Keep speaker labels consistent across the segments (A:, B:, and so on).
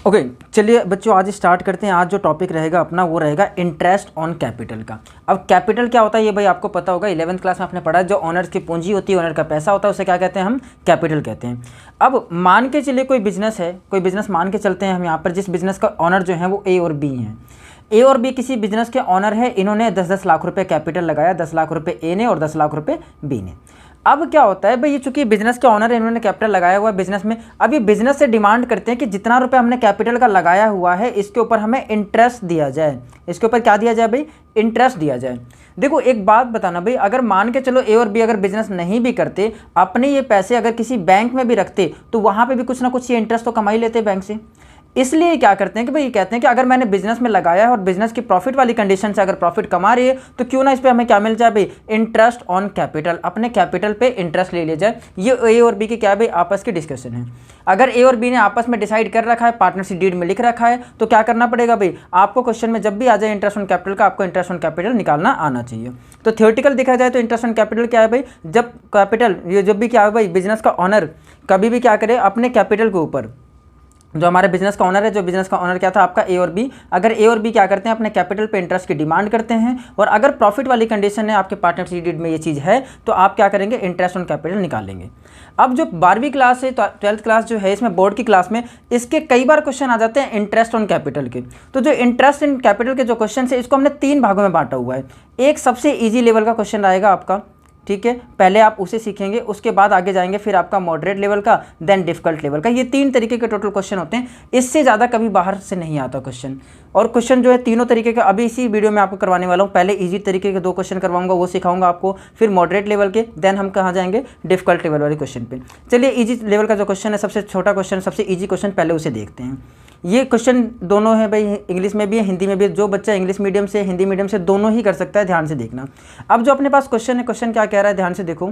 A: Okay चलिए बच्चों, आज स्टार्ट करते हैं। आज जो टॉपिक रहेगा अपना वो रहेगा इंटरेस्ट ऑन कैपिटल का। अब कैपिटल क्या होता है ये भाई आपको पता होगा, 11th क्लास में आपने पढ़ा। जो ऑनर्स की पूंजी होती है, ऑनर का पैसा होता है, उसे क्या कहते हैं? हम कैपिटल कहते हैं। अब मान के चलिए कोई बिजनेस है, कोई बिजनेस मान के चलते हैं हम यहाँ पर, जिस बिजनेस का ऑनर जो है वो ए और बी हैं। ए और बी किसी बिजनेस के ऑनर है, इन्होंने 10-10 लाख रुपए कैपिटल लगाया, 10 लाख रुपए ए ने और 10 लाख रुपए बी ने। अब क्या होता है भाई, ये चूंकि बिजनेस के ऑनर है, इन्होंने कैपिटल लगाया हुआ है बिजनेस में। अब ये बिजनेस से डिमांड करते हैं कि जितना रुपए हमने कैपिटल का लगाया हुआ है इसके ऊपर हमें इंटरेस्ट दिया जाए। इसके ऊपर क्या दिया जाए भाई? इंटरेस्ट दिया जाए। देखो एक बात बताना भाई, अगर मान के चलो ए और बी अगर बिजनेस नहीं भी करते, अपने ये पैसे अगर किसी बैंक में भी रखते तो वहाँ पे भी कुछ ना कुछ ये इंटरेस्ट तो कमा ही लेते बैंक से। इसलिए क्या करते हैं कि भाई ये कहते हैं कि अगर मैंने बिजनेस में लगाया है और बिजनेस की प्रॉफिट वाली कंडीशन से अगर प्रॉफिट कमा रही है तो क्यों ना इस पे हमें क्या मिल जाए भाई? Interest on capital. अपने कैपिटल पे इंटरेस्ट ले लिया जाए। ये ए और बी की क्या है भाई? आपस की डिस्कशन है। अगर ए और बी ने आपस में डिसाइड कर रखा है, पार्टनरशिप डीड में लिख रखा है, तो क्या करना पड़ेगा भाई? आपको क्वेश्चन में जब भी आ जाए इंटरेस्ट ऑन कैपिटल का, आपको इंटरेस्ट ऑन कैपिटल निकालना आना चाहिए। तो थियोरेटिकल देखा जाए तो इंटरेस्ट ऑन कैपिटल क्या है भाई? जब कैपिटल, ये जब भी क्या है भाई, बिजनेस का ऑनर कभी भी क्या करे, अपने कैपिटल के ऊपर, जो हमारे बिजनेस का ऑनर है, जो बिजनेस का ऑनर क्या था आपका? ए और बी। अगर ए और बी क्या करते हैं, अपने कैपिटल पे इंटरेस्ट की डिमांड करते हैं, और अगर प्रॉफिट वाली कंडीशन है आपके पार्टनरशिप डीड में ये चीज़ है, तो आप क्या करेंगे? इंटरेस्ट ऑन कैपिटल निकालेंगे। अब जो 12वीं क्लास है, 12th क्लास जो है, इसमें बोर्ड की क्लास में इसके कई बार क्वेश्चन आ जाते हैं इंटरेस्ट ऑन कैपिटल के। तो जो इंटरेस्ट इन कैपिटल के जो क्वेश्चन है, इसको हमने 3 भागों में बांटा हुआ है। एक सबसे ईजी लेवल का क्वेश्चन आएगा आपका, ठीक है, पहले आप उसे सीखेंगे, उसके बाद आगे जाएंगे फिर आपका मॉडरेट लेवल का, देन डिफिकल्ट लेवल का। ये 3 तरीके के टोटल क्वेश्चन होते हैं, इससे ज़्यादा कभी बाहर से नहीं आता क्वेश्चन। और क्वेश्चन जो है तीनों तरीके का अभी इसी वीडियो में आपको करवाने वाला हूँ। पहले इजी तरीके के 2 क्वेश्चन करवाऊंगा, वो सिखाऊंगा आपको, फिर मॉडरेट लेवल के, देन हम कहाँ जाएंगे? डिफिकल्ट लेवल वाले क्वेश्चन पे। चलिए इजी लेवल का जो क्वेश्चन है, सबसे छोटा क्वेश्चन, सबसे ईजी क्वेश्चन, पहले उसे देखते हैं। ये क्वेश्चन दोनों है भाई, इंग्लिश में भी है, हिंदी में भी है। जो बच्चा इंग्लिश मीडियम से, हिंदी मीडियम से, दोनों ही कर सकता है, ध्यान से देखना। अब जो अपने पास क्वेश्चन है, क्वेश्चन क्या कह रहा है, ध्यान से देखो।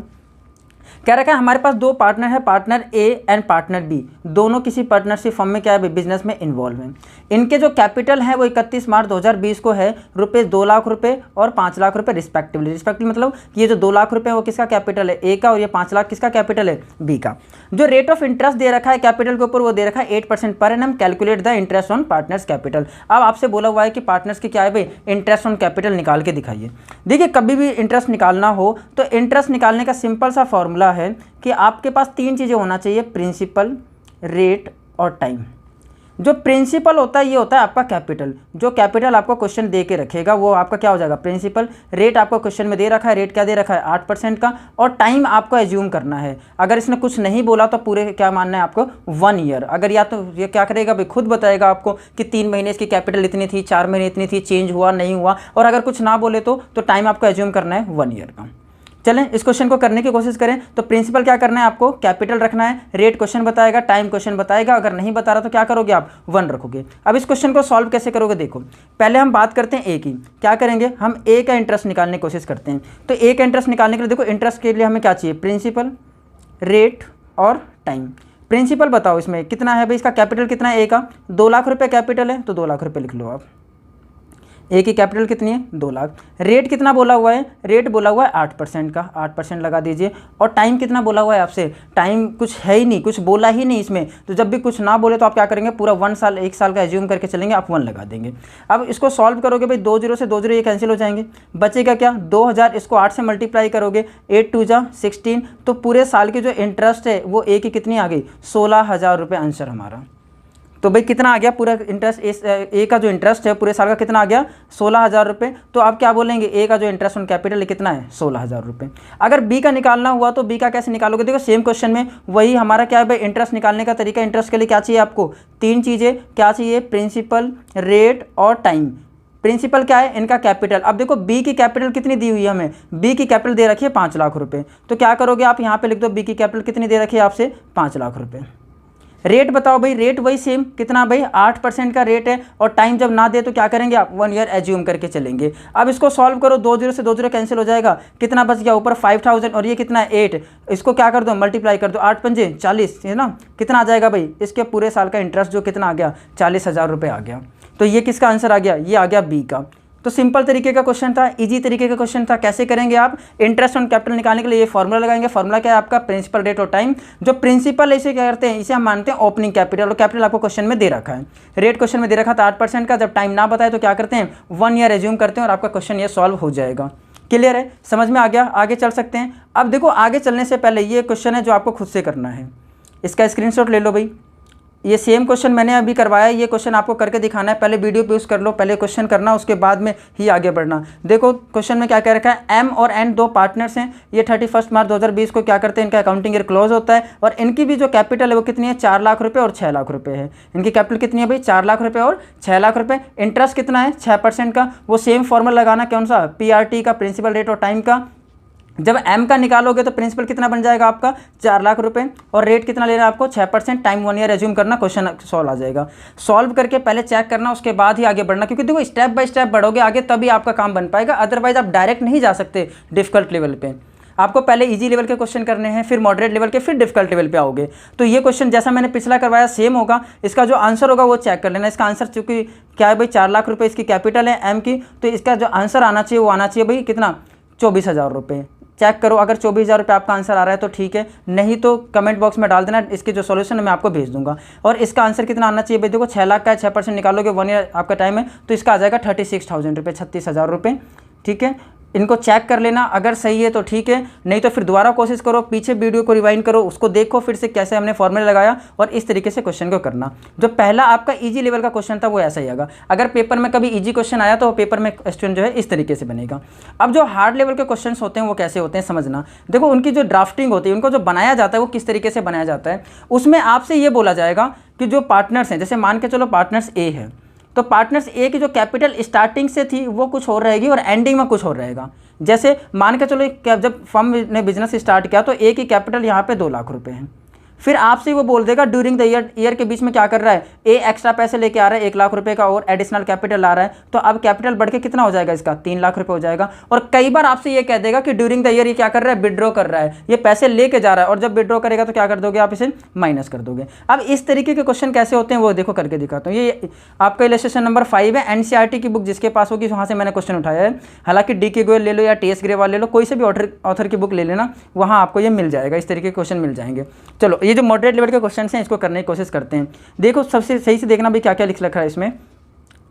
A: कह रखा है हमारे पास 2 पार्टनर है, partner A and partner B, दोनों किसी पार्टनरशिप फर्म में क्या है? बिजनेस में इन्वॉल्व हैं। इनके जो कैपिटल है वो 31 मार्च 2020 को है रुपये 2 लाख रुपए और 5 लाख रुपए रिस्पेक्टिवली। रिस्पेक्टिवली मतलब ये जो 2 लाख रुपए वो किसका कैपिटल है? ए का, और ये 5 लाख किसका कैपिटल है? बी का। जो रेट ऑफ इंटरेस्ट दे रखा है कैपिटल के ऊपर, वो दे रखा है 8% per annum. Calculate the interest on partners capital. अब आपसे बोला हुआ है कि पार्टनर्स की क्या है भाई? इंटरेस्ट ऑन कैपिटल निकाल के दिखाइए। देखिए कभी भी इंटरेस्ट निकालना हो तो इंटरेस्ट निकालने का सिंपल सा फॉर्मूला है कि आपके पास 3 चीज़ें होना चाहिए, प्रिंसिपल, रेट और टाइम। जो प्रिंसिपल होता है ये होता है आपका कैपिटल। जो कैपिटल आपको क्वेश्चन दे के रखेगा वो आपका क्या हो जाएगा? प्रिंसिपल। रेट आपको क्वेश्चन में दे रखा है, रेट क्या दे रखा है? 8% का। और टाइम आपको एज्यूम करना है, अगर इसने कुछ नहीं बोला तो पूरे क्या मानना है आपको? 1 ईयर। अगर या तो ये क्या करेगा भाई? खुद बताएगा आपको कि 3 महीने इसकी कैपिटल इतनी थी, 4 महीने इतनी थी, चेंज हुआ नहीं हुआ। और अगर कुछ ना बोले तो टाइम आपको एज्यूम करना है 1 ईयर का। चलें इस क्वेश्चन को करने की कोशिश करें। तो प्रिंसिपल क्या करना है आपको? कैपिटल रखना है। रेट क्वेश्चन बताएगा, टाइम क्वेश्चन बताएगा। अगर नहीं बता रहा तो क्या करोगे आप? 1 रखोगे। अब इस क्वेश्चन को सॉल्व कैसे करोगे? देखो पहले हम बात करते हैं ए की। क्या करेंगे? हम ए का इंटरेस्ट निकालने की कोशिश करते हैं। तो ए का इंटरेस्ट निकालने के लिए देखो, इंटरेस्ट के लिए हमें क्या चाहिए? प्रिंसिपल, रेट और टाइम। प्रिंसिपल बताओ इसमें कितना है भाई? इसका कैपिटल कितना है? ए का 2 लाख रुपये कैपिटल है, तो 2 लाख रुपये लिख लो आप। ए की कैपिटल कितनी है? 2 लाख। रेट कितना बोला हुआ है? रेट बोला हुआ है 8% का, 8% लगा दीजिए। और टाइम कितना बोला हुआ है आपसे? टाइम कुछ है ही नहीं, कुछ बोला ही नहीं इसमें। तो जब भी कुछ ना बोले तो आप क्या करेंगे? पूरा 1 साल, 1 साल का एज्यूम करके चलेंगे, आप 1 लगा देंगे। अब इसको सॉल्व करोगे भाई, 2 0 से 2 0 ये कैंसिल हो जाएंगे, बचेगा क्या? 2000। इसको 8 से मल्टीप्लाई करोगे, 8 2 जा 16। तो पूरे साल की जो इंटरेस्ट है वो ए की कितनी आ गई? 16,000 रुपये आंसर हमारा। तो भाई कितना आ गया पूरा इंटरेस्ट? ए का जो इंटरेस्ट है पूरे साल का कितना आ गया? 16,000 रुपये। तो आप क्या बोलेंगे? ए का जो इंटरेस्ट ऑन कैपिटल कितना है? 16,000 रुपये। अगर बी का निकालना हुआ तो बी का कैसे निकालोगे? देखो सेम क्वेश्चन में वही हमारा क्या है भाई? इंटरेस्ट निकालने का तरीका। इंटरेस्ट के लिए क्या चाहिए आपको? 3 चीज़ें। क्या चाहिए? प्रिंसिपल, रेट और टाइम। प्रिंसिपल क्या है? इनका कैपिटल। अब देखो बी की कैपिटल कितनी दी हुई है हमें? बी की कैपिटल दे रखी है 5 लाख रुपये। तो क्या करोगे आप? यहाँ पे लिख दो बी की कैपिटल कितनी दे रखी है आपसे? 5 लाख रुपये। रेट बताओ भाई, रेट वही सेम कितना भाई? 8% का रेट है। और टाइम जब ना दे तो क्या करेंगे आप? 1 ईयर एज्यूम करके चलेंगे। अब इसको सॉल्व करो, 2 0 से 2 0 कैंसिल हो जाएगा। कितना बच गया? ऊपर 5000 और ये कितना है? 8। इसको क्या कर दो? मल्टीप्लाई कर दो, 8 पंजे 40 है ना। कितना आ जाएगा भाई? इसके पूरे साल का इंटरेस्ट जो कितना आ गया? 40,000 रुपये आ गया। तो ये किसका आंसर आ गया? ये आ गया बी का। तो सिंपल तरीके का क्वेश्चन था, इजी तरीके का क्वेश्चन था। कैसे करेंगे आप? इंटरेस्ट ऑन कैपिटल निकालने के लिए ये फॉर्मूला लगाएंगे। फॉर्मूला क्या है आपका? प्रिंसिपल रेट और टाइम। जो प्रिंसिपल इसे क्या करते हैं, इसे हम मानते हैं ओपनिंग कैपिटल, और कैपिटल आपको क्वेश्चन में दे रखा है, रेट क्वेश्चन में दे रखा था 8% का। जब टाइम ना बताए तो क्या करते हैं, 1 ईयर एज्यूम करते हैं और आपका क्वेश्चन ये सॉल्व हो जाएगा। क्लियर है? समझ में आ गया? आगे चल सकते हैं। अब देखो, आगे चलने से पहले ये क्वेश्चन है जो आपको खुद से करना है, इसका स्क्रीनशॉट ले लो भाई। ये सेम क्वेश्चन मैंने अभी करवाया, ये क्वेश्चन आपको करके दिखाना है। पहले वीडियो पे यूज़ कर लो, पहले क्वेश्चन करना, उसके बाद में ही आगे बढ़ना। देखो क्वेश्चन में क्या कह रखा है, एम और एन दो पार्टनर्स हैं। ये 31 मार्च 2020 को क्या करते हैं, इनका अकाउंटिंग ईयर क्लोज होता है, और इनकी भी जो कैपिटल है वो कितनी है, 4 लाख रुपये और 6 लाख रुपये है। इनकी कैपिटल कितनी है भाई, 4 लाख रुपये और 6 लाख रुपये। इंटरेस्ट कितना है, 6% का। वो सेम फॉर्मूला लगाना, कौन सा, PRT का, प्रिंसिपल रेट और टाइम का। जब एम का निकालोगे तो प्रिंसिपल कितना बन जाएगा आपका, 4 लाख रुपए, और रेट कितना लेना है आपको, 6%, टाइम 1 ईयर एज्यूम करना, क्वेश्चन सॉल्व आ जाएगा। सॉल्व करके पहले चेक करना, उसके बाद ही आगे बढ़ना, क्योंकि देखो स्टेप बाय स्टेप बढ़ोगे आगे तभी आपका काम बन पाएगा, अदरवाइज आप डायरेक्ट नहीं जा सकते डिफिकल्ट लेवल पे। आपको पहले इजी लेवल के क्वेश्चन करने हैं, फिर मॉडरेट लेवल के, फिर डिफिकल्ट लेवल पे आओगे। तो ये क्वेश्चन जैसा मैंने पिछला करवाया सेम होगा। इसका जो आंसर होगा वो चेक कर लेना। इसका आंसर चूंकि क्या है भाई, 4 लाख रुपये इसकी कैपिटल है एम की, तो इसका जो आंसर आना चाहिए वो आना चाहिए भाई कितना, 24,000 रुपये। चेक करो, अगर 24,000 रुपये आपका आंसर आ रहा है तो ठीक है, नहीं तो कमेंट बॉक्स में डाल देना, इसके जो सॉल्यूशन है मैं आपको भेज दूंगा। और इसका आंसर कितना आना चाहिए भाई, देखो 6 लाख का है, 6% निकालोगे, 1 ईयर आपका टाइम है, तो इसका आ जाएगा 36,000 रुपये, 36,000 रुपये। ठीक है, इनको चेक कर लेना, अगर सही है तो ठीक है, नहीं तो फिर दोबारा कोशिश करो, पीछे वीडियो को रिवाइंड करो, उसको देखो फिर से कैसे हमने फॉर्मूला लगाया, और इस तरीके से क्वेश्चन को करना। जो पहला आपका इजी लेवल का क्वेश्चन था वो ऐसा ही आएगा। अगर पेपर में कभी इजी क्वेश्चन आया तो पेपर में क्वेश्चन जो है इस तरीके से बनेगा। अब जो हार्ड लेवल के क्वेश्चन होते हैं वो कैसे होते हैं समझना। देखो उनकी जो ड्राफ्टिंग होती है, उनको जो बनाया जाता है वो किस तरीके से बनाया जाता है, उसमें आपसे ये बोला जाएगा कि जो पार्टनर्स हैं, जैसे मान के चलो पार्टनर्स ए है, तो पार्टनर्स ए की जो कैपिटल स्टार्टिंग से थी वो कुछ और रहेगी और एंडिंग में कुछ और रहेगा। जैसे मान के चलो जब फर्म ने बिजनेस स्टार्ट किया तो ए की कैपिटल यहाँ पे 2 लाख रुपए है, फिर आपसे वो बोल देगा ड्यूरिंग द ईयर के बीच में क्या कर रहा है, ए एक्स्ट्रा पैसे लेके आ रहा है 1 लाख रुपए का और एडिशनल कैपिटल आ रहा है, तो अब कैपिटल बढ़ के कितना हो जाएगा इसका, 3 लाख रुपए हो जाएगा। और कई बार आपसे ये कह देगा कि ड्यूरिंग द ईयर ये क्या कर रहा है, विड्रॉ कर रहा है, ये पैसे लेके जा रहा है, और जब विड्रॉ करेगा तो क्या कर दोगे आप, इसे माइनस कर दोगे। अब इस तरीके के क्वेश्चन कैसे होते हैं वो देखो करके दिखाता हूँ। ये आपका इलस्ट्रेशन नंबर 5 है, एनसीईआरटी की बुक जिसके पास होगी वहाँ से मैंने क्वेश्चन उठाया है। हालांकि DK गोयल ले लो या TS ग्रेवाल ले लो, कोई से भी ऑथर की बुक ले लेना, वहाँ आपको ये मिल जाएगा, इस तरीके के क्वेश्चन मिल जाएंगे। चलो ये जो मॉडरेट लेवल के क्वेश्चन हैं इसको करने की कोशिश करते हैं। देखो सबसे सही से देखना भी क्या क्या लिख रखा है इसमें।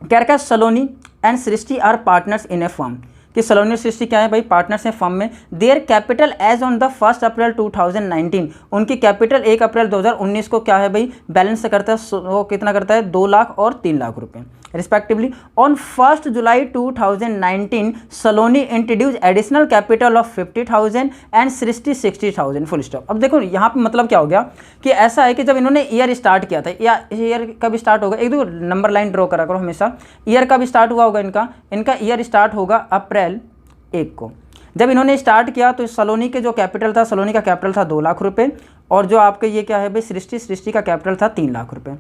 A: क्या रखा है, Saloni and Srishti are partners in a firm, कि सलोनी और सृष्टि क्या है भाई, पार्टनर्स हैं फर्म में। Their capital as on the 1 April 2019, उनकी कैपिटल 1 अप्रैल 2019 को क्या है भाई, बैलेंस करता है, वो कितना करता है, 2 लाख और 3 लाख रुपए respectively. On 1 July 2019 Saloni introduce additional capital of 50,000 and Srishti 60,000, full stop. अब देखो यहाँ पे मतलब क्या हो गया कि ऐसा है कि जब इन्होंने ईयर स्टार्ट किया था, या ईयर कब स्टार्ट होगा, एक दो नंबर लाइन ड्रॉ करा करो हमेशा, ईयर कब स्टार्ट हुआ होगा इनका ईयर स्टार्ट होगा अप्रैल 1 को। जब इन्होंने स्टार्ट किया तो सलोनी के जो कैपिटल था, सलोनी का कैपिटल था 2 लाख रुपए, और जो आपके ये क्या है भाई, सृष्टि का कैपिटल था 3 लाख रुपए।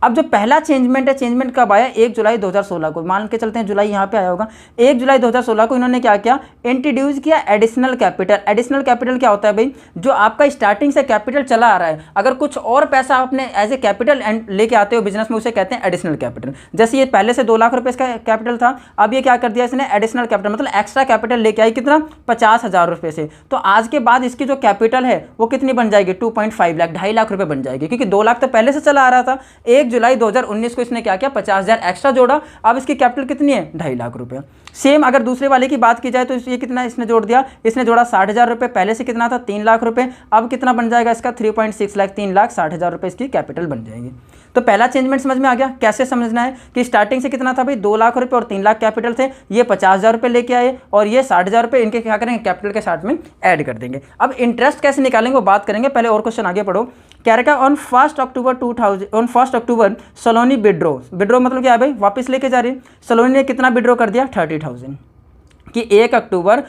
A: अब जो पहला चेंजमेंट है, चेंजमेंट कब आया, 1 जुलाई 2016 को, मान के चलते हैं जुलाई यहाँ पे आया होगा, 1 जुलाई 2016 को इन्होंने क्या किया, इंट्रोड्यूस किया एडिशनल कैपिटल। एडिशनल कैपिटल क्या होता है भाई, जो आपका स्टार्टिंग से कैपिटल चला आ रहा है, अगर कुछ और पैसा आपने एज ए कैपिटल लेके आते हो बिजनेस में, उसे कहते हैं एडिशनल कैपिटल। जैसे ये पहले से 2 लाख रुपये इसका कैपिटल था, अब ये क्या कर दिया इसने, एडिशनल कैपिटल मतलब एक्स्ट्रा कैपिटल लेके आई, कितना, 50,000 रुपये से। तो आज के बाद इसकी जो कैपिटल है वो कितनी बन जाएगी, 2.5 लाख, 2.5 लाख रुपये बन जाएगी, क्योंकि 2 लाख तो पहले से चला आ रहा था। 1 जुलाई 2019 को इसने क्या किया, 50,000 एक्स्ट्रा जोड़ा, अब इसकी कैपिटल कितनी है, 2.5 लाख रुपए। सेम अगर दूसरे वाले की बात की जाए तो ये कितना इसने जोड़ दिया, इसने जोड़ा 60,000 रुपए, पहले से कितना था, 3 लाख रुपए, अब कितना बन जाएगा इसका, 3.6 लाख, 3 लाख 60,000 रुपए इसकी कैपिटल बन जाएगी। तो पहला चेंजमेंट समझ में आ गया। कैसे समझना है कि स्टार्टिंग से कितना था भाई, 2 लाख रुपए और 3 लाख कैपिटल थे, ये 50,000 रुपए लेके आए, और ये 60,000 रुपए इनके क्या करेंगे, कैपिटल के साथ में ऐड कर देंगे। अब इंटरेस्ट कैसे निकालेंगे वो बात करेंगे, पहले और क्वेश्चन आगे पढ़ो। क्या रखा, ऑन 1 अक्टूबर सलोनी विड्रो मतलब क्या है भाई, वापस लेके जा रही है। सलोनी ने कितना विड्रॉ कर दिया, 30,000, कि 1 अक्टूबर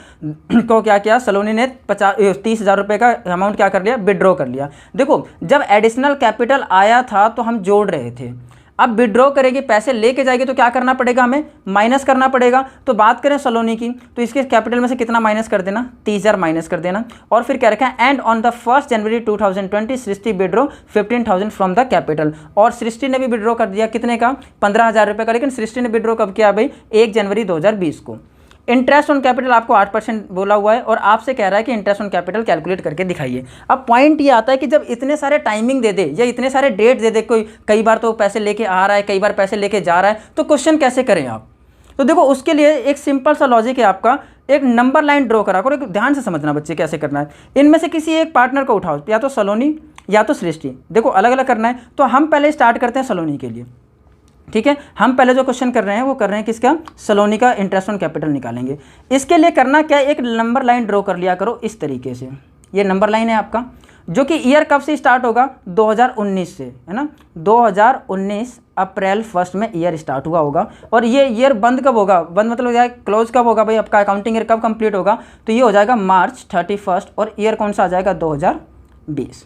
A: को क्या किया, सलोनी ने 30,000 रुपये का अमाउंट क्या कर लिया, विड्रॉ कर लिया। देखो जब एडिशनल कैपिटल आया था तो हम जोड़ रहे थे, अब विड्रॉ करेगी, पैसे लेके जाएगी तो क्या करना पड़ेगा, हमें माइनस करना पड़ेगा। तो बात करें सलोनी की तो इसके कैपिटल में से कितना माइनस कर देना, 30,000 माइनस कर देना। और फिर क्या रखा है, and on the 1 January 2020 Srishti withdraw 15,000 from the capital. और सृष्टि ने भी विड्रॉ कर दिया कितने का, 15,000 रुपये का। लेकिन सृष्टि ने विड्रॉ कब किया भाई, 1 जनवरी 2020 को। इंटरेस्ट ऑन कैपिटल आपको 8% बोला हुआ है और आपसे कह रहा है कि इंटरेस्ट ऑन कैपिटल कैलकुलेट करके दिखाइए। अब पॉइंट ये आता है कि जब इतने सारे टाइमिंग दे दे या इतने सारे डेट दे दे, कोई कई बार तो पैसे लेके आ रहा है, कई बार पैसे लेके जा रहा है, तो क्वेश्चन कैसे करें आप। तो देखो उसके लिए एक सिंपल सा लॉजिक है आपका, एक नंबर लाइन ड्रॉ करा करो। ध्यान से समझना बच्चे कैसे करना है। इनमें से किसी एक पार्टनर को उठाओ, या तो सलोनी या तो सृष्टि, देखो अलग अलग करना है। तो हम पहले स्टार्ट करते हैं सलोनी के लिए, ठीक है। हम पहले जो क्वेश्चन कर रहे हैं वो कर रहे हैं किसका, सलोनी का इंटरेस्ट ऑन कैपिटल निकालेंगे। इसके लिए करना क्या है, एक नंबर लाइन ड्रॉ कर लिया करो इस तरीके से। ये नंबर लाइन है आपका, जो कि ईयर कब से स्टार्ट होगा, 2019 से, है ना। 2019 अप्रैल 1 में ईयर स्टार्ट हुआ होगा। और ये ईयर बंद कब होगा, बंद मतलब क्लोज कब होगा भाई, आपका अकाउंटिंग ईयर कब कंप्लीट होगा, तो ये हो जाएगा मार्च 31 और ईयर कौन सा आ जाएगा, 2020।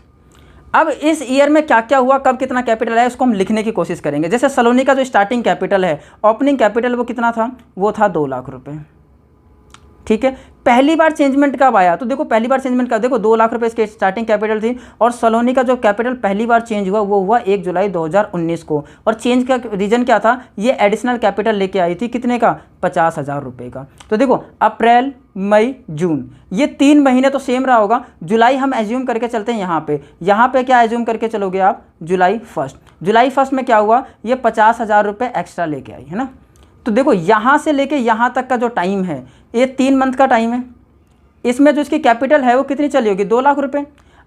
A: अब इस ईयर में क्या क्या हुआ, कब कितना कैपिटल है, उसको हम लिखने की कोशिश करेंगे। जैसे सलोनी का जो स्टार्टिंग कैपिटल है, ओपनिंग कैपिटल वो कितना था, वो था 2 लाख रुपए, ठीक है। पहली बार चेंजमेंट कब आया, तो देखो पहली बार चेंजमेंट कब, देखो 2 लाख रुपए इसके स्टार्टिंग कैपिटल थी। और सलोनी का जो कैपिटल पहली बार चेंज हुआ वो हुआ 1 जुलाई 2019 को। और चेंज का रीज़न क्या था, ये एडिशनल कैपिटल लेके आई थी कितने का, 50,000 रुपये का। तो देखो अप्रैल मई जून ये 3 महीने तो सेम रहा होगा। जुलाई हम एज्यूम करके चलते हैं यहाँ पे क्या एज्यूम करके चलोगे आप, जुलाई 1 में क्या हुआ, ये 50,000 रुपये एक्स्ट्रा लेके आई, है ना। तो देखो यहाँ से लेके यहाँ तक का जो टाइम है ये 3 मंथ का टाइम है। इसमें जो इसकी कैपिटल है वो कितनी चली होगी, 2 लाख रुपए।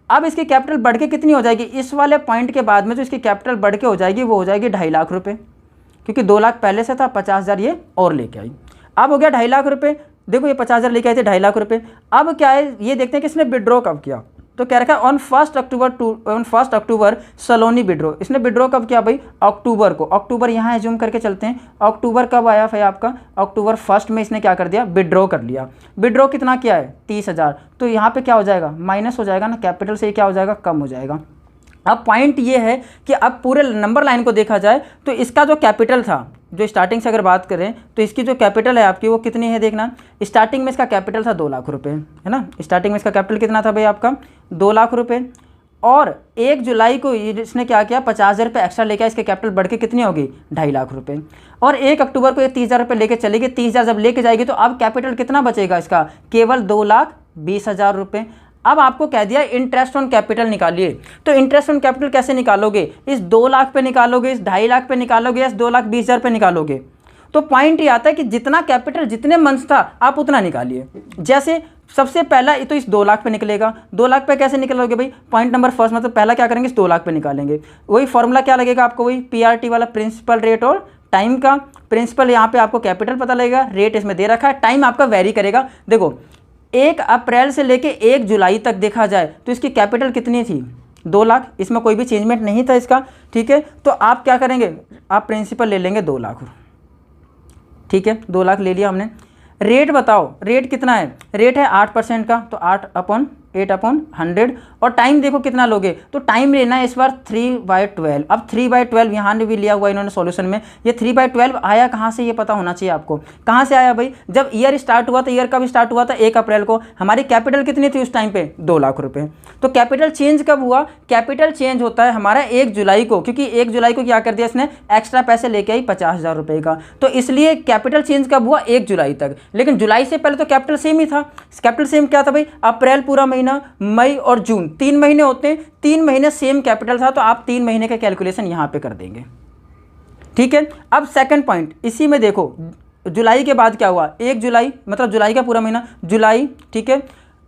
A: अब इसकी कैपिटल बढ़ के कितनी हो जाएगी, इस वाले पॉइंट के बाद में जो इसकी कैपिटल बढ़ के हो जाएगी वो हो जाएगी 2.5 लाख रुपए, क्योंकि 2 लाख पहले से था, 50,000 ये और लेके आई। अब हो गया 2.5 लाख रुपये। देखो ये 50,000 लेके आए थे, 2.5 लाख रुपये। अब क्या है ये देखते हैं कि इसने विड्रॉ कब किया। तो क्या रखा है, ऑन 1 अक्टूबर सलोनी विड्रॉ। इसने विड्रॉ कब किया भाई, अक्टूबर को। अक्टूबर यहाँ एज्यूम करके चलते हैं, अक्टूबर कब आया भाई आपका, अक्टूबर 1 में इसने क्या कर दिया, विड्रॉ कर लिया। विड्रॉ कितना किया है, 30,000। तो यहाँ पे क्या हो जाएगा, माइनस हो जाएगा ना, कैपिटल से क्या हो जाएगा, कम हो जाएगा। अब पॉइंट ये है कि अब पूरे नंबर लाइन को देखा जाए तो इसका जो कैपिटल था, जो स्टार्टिंग से अगर बात करें तो इसकी जो कैपिटल है आपकी वो कितनी है, देखना स्टार्टिंग में इसका कैपिटल था 2 लाख रुपए, है ना। स्टार्टिंग में इसका कैपिटल कितना था भाई आपका, 2 लाख रुपए। और 1 जुलाई को इसने क्या किया, 50,000 रुपये एक्स्ट्रा लेके इसके कैपिटल बढ़ के कितनी होगी, 2.5 लाख रुपए। और 1 अक्टूबर को ये 30,000 रुपये लेके चलेगी। 30,000 जब लेके जाएगी तो अब कैपिटल कितना बचेगा इसका, केवल 2,20,000 रुपये। अब आपको कह दिया इंटरेस्ट ऑन कैपिटल निकालिए। तो इंटरेस्ट ऑन कैपिटल कैसे निकालोगे, इस 2 लाख पे निकालोगे, इस 2.5 लाख पे निकालोगे, या इस 2,20,000 पे निकालोगे। तो पॉइंट ये आता है कि जितना कैपिटल जितने मंथ्स था आप उतना निकालिए। जैसे सबसे पहला तो इस 2 लाख पे निकलेगा। 2 लाख पे कैसे निकलोगे भाई, पॉइंट नंबर फर्स्ट, मतलब पहला क्या करेंगे, इस 2 लाख पे निकालेंगे। वही फॉर्मूला क्या लगेगा आपको, वही PRT वाला, प्रिंसिपल रेट और टाइम का। प्रिंसिपल यहाँ पे आपको कैपिटल पता लगेगा, रेट इसमें दे रखा है, टाइम आपका वेरी करेगा। देखो 1 अप्रैल से लेके 1 जुलाई तक देखा जाए तो इसकी कैपिटल कितनी थी, 2 लाख। इसमें कोई भी चेंजमेंट नहीं था इसका, ठीक है। तो आप क्या करेंगे, आप प्रिंसिपल ले लेंगे 2 लाख, ठीक है। 2 लाख ले लिया हमने। रेट बताओ, रेट कितना है, रेट है 8% का, तो 8/8/100। और टाइम देखो कितना लोगे, तो टाइम लेना है इस बार 3/12। अब 3/12 यहाँ ने भी लिया हुआ इन्होंने सॉल्यूशन में। ये 3/12 आया कहाँ से, ये पता होना चाहिए आपको। कहाँ से आया भाई, जब ईयर स्टार्ट हुआ था, ईयर कब स्टार्ट हुआ था, 1 अप्रैल को। हमारी कैपिटल कितनी थी उस टाइम पे, 2 लाख रुपये। तो कैपिटल चेंज कब हुआ, कैपिटल चेंज होता है हमारा 1 जुलाई को, क्योंकि 1 जुलाई को क्या कर दिया इसने, एक्स्ट्रा पैसे लेके आई 50,000 रुपये का। तो इसलिए कैपिटल चेंज कब हुआ, 1 जुलाई तक। लेकिन जुलाई से पहले तो कैपिटल सेम ही था। कैपिटल सेम क्या था भाई, अप्रैल पूरा महीना, मई और जून 3 महीने होते हैं, 3 महीने सेम कैपिटल था। तो आप 3 महीने का कैलकुलेशन यहाँ पे कर देंगे, ठीक है। अब सेकंड पॉइंट, इसी में देखो जुलाई के बाद क्या हुआ, 1 जुलाई मतलब जुलाई का पूरा महीना, जुलाई, ठीक है।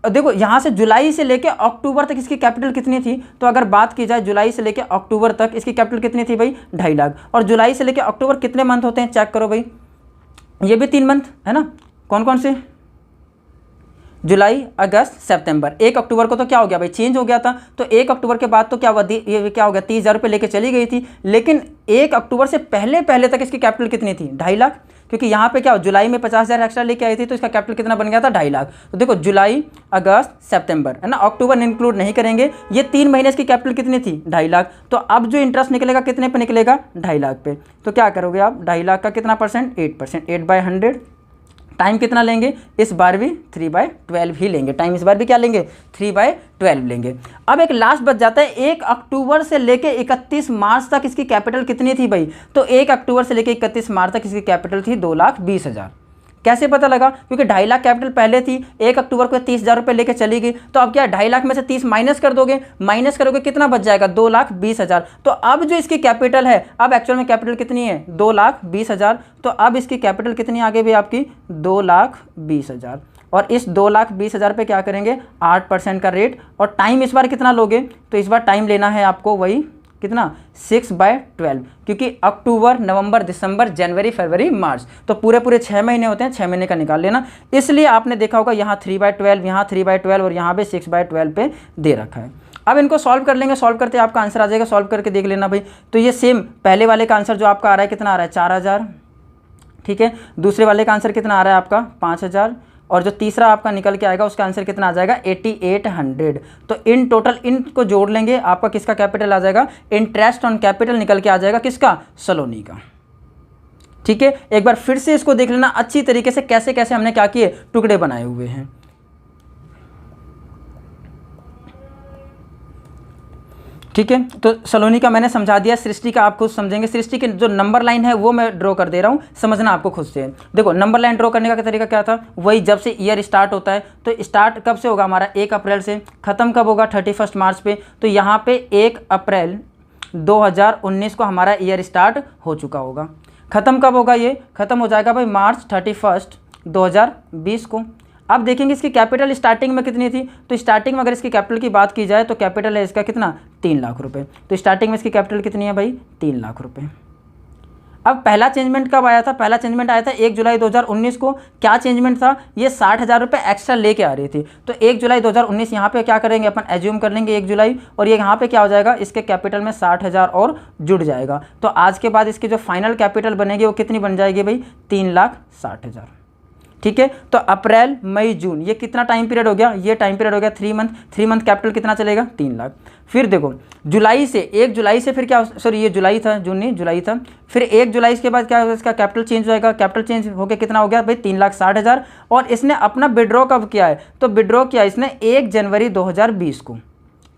A: देखो यहाँ से जुलाई से लेके अक्टूबर तक इसकी कैपिटल कितनी थी, तो अगर बात की जाए जुलाई से लेके अक्टूबर तक इसकी कैपिटल कितनी थी भाई, 2.5 लाख। और जुलाई से लेके अक्टूबर कितने मंथ होते हैं, चेक करो भाई, ये भी 3 मंथ है ना। कौन कौन से, जुलाई, अगस्त, सितंबर। 1 अक्टूबर को तो क्या हो गया भाई, चेंज हो गया था। तो 1 अक्टूबर के बाद तो क्या हुआ, ये क्या हो गया, 30,000 रुपये लेके चली गई थी। लेकिन 1 अक्टूबर से पहले तक इसकी कैपिटल कितनी थी, 2.5 लाख। क्योंकि यहाँ पे क्या हो, जुलाई में 50,000 एक्स्ट्रा लेके आई थी तो इसका कैपिटल कितना बन गया था, 2.5 लाख। तो देखो जुलाई, अगस्त, सितंबर है ना, अक्टूबर इंक्लूड नहीं करेंगे, ये 3 महीने इसकी कैपिटल कितनी थी, 2.5 लाख। तो अब जो इंटरेस्ट निकलेगा कितने पे निकलेगा, 2.5 लाख पे। तो क्या करोगे आप, 2.5 लाख का कितना परसेंट, 8%, 8/100। टाइम कितना लेंगे, इस बार भी 3/12 ही लेंगे, टाइम इस बार भी क्या लेंगे, 3/12 लेंगे। अब एक लास्ट बच जाता है, 1 अक्टूबर से लेके 31 मार्च तक इसकी कैपिटल कितनी थी भाई, तो 1 अक्टूबर से लेके 31 मार्च तक इसकी कैपिटल थी 2,20,000। कैसे पता लगा, क्योंकि 2.5 लाख कैपिटल पहले थी, 1 अक्टूबर को 30,000 रुपये लेके चली गई, तो अब क्या 2.5 लाख में से 30 माइनस कर दोगे, माइनस करोगे कितना बच जाएगा, 2,20,000। तो अब जो इसकी कैपिटल है, अब एक्चुअल में कैपिटल कितनी है, 2,20,000। तो अब इसकी कैपिटल कितनी आ गई भाई आपकी, 2,20,000। और इस 2,20,000 पे क्या करेंगे, 8% का रेट। और टाइम इस बार कितना लोगे, तो इस बार टाइम लेना है आपको वही कितना, 6/12, क्योंकि अक्टूबर, नवंबर, दिसंबर, जनवरी, फरवरी, मार्च, तो पूरे 6 महीने होते हैं, 6 महीने का निकाल लेना। इसलिए आपने देखा होगा यहाँ 3/12, यहाँ 3/12 और यहाँ पे 6/12 पे दे रखा है। अब इनको सॉल्व कर लेंगे, सॉल्व करते आपका आंसर आ जाएगा, सॉल्व करके देख लेना भाई। तो ये सेम पहले वाले का आंसर जो आपका आ रहा है कितना आ रहा है, 4,000, ठीक है। दूसरे वाले का आंसर कितना आ रहा है आपका, 5,000। और जो तीसरा आपका निकल के आएगा उसका आंसर कितना आ जाएगा, 8,800। तो इन टोटल इनको जोड़ लेंगे, आपका किसका कैपिटल आ जाएगा, इंटरेस्ट ऑन कैपिटल निकल के आ जाएगा, किसका, सलोनी का। ठीक है, एक बार फिर से इसको देख लेना अच्छी तरीके से, कैसे कैसे हमने क्या किए, टुकड़े बनाए हुए हैं। ठीक है, तो सलोनी का मैंने समझा दिया, सृष्टि का आप खुद समझेंगे। सृष्टि की जो नंबर लाइन है वो मैं ड्रॉ कर दे रहा हूँ, समझना आपको खुद से। देखो नंबर लाइन ड्रॉ करने का तरीका क्या था, वही जब से ईयर स्टार्ट होता है, तो स्टार्ट कब से होगा हमारा, 1 अप्रैल से, ख़त्म कब होगा, 31 मार्च पे। तो यहाँ पे 1 अप्रैल 2019 को हमारा ईयर स्टार्ट हो चुका होगा। ख़त्म कब होगा, ये ख़त्म हो जाएगा भाई मार्च 31, 2020 को। अब देखेंगे इसकी कैपिटल स्टार्टिंग में कितनी थी, तो स्टार्टिंग में अगर इसकी कैपिटल की बात की जाए तो कैपिटल है इसका कितना, 3 लाख रुपए। तो स्टार्टिंग में इसकी कैपिटल कितनी है भाई, 3 लाख रुपए। अब पहला चेंजमेंट कब आया था, पहला चेंजमेंट आया था 1 जुलाई 2019 को। क्या चेंजमेंट था, ये 60,000 रुपये एक्स्ट्रा लेके आ रही थी। तो 1 जुलाई 2019 यहाँ पे क्या करेंगे अपन, एज्यूम कर लेंगे 1 जुलाई, और ये यहाँ पे क्या हो जाएगा, इसके कैपिटल में 60,000 और जुड़ जाएगा। तो आज के बाद इसकी जो फाइनल कैपिटल बनेगी वो कितनी बन जाएगी भाई, 3,60,000। ठीक है, तो अप्रैल, मई, जून, ये कितना टाइम पीरियड हो गया, ये टाइम पीरियड हो गया 3 मंथ। 3 मंथ कैपिटल कितना चलेगा, 3 लाख। फिर देखो जुलाई से, 1 जुलाई से फिर क्या, सॉरी ये जुलाई था, जून नहीं जुलाई था। फिर 1 जुलाई के बाद क्या होगा, इसका कैपिटल चेंज हो जाएगा। कैपिटल चेंज होकर कितना हो गया भाई, 3,60,000। और इसने अपना विड्रॉ कब किया है, तो विड्रॉ किया इसने 1 जनवरी 2020 को।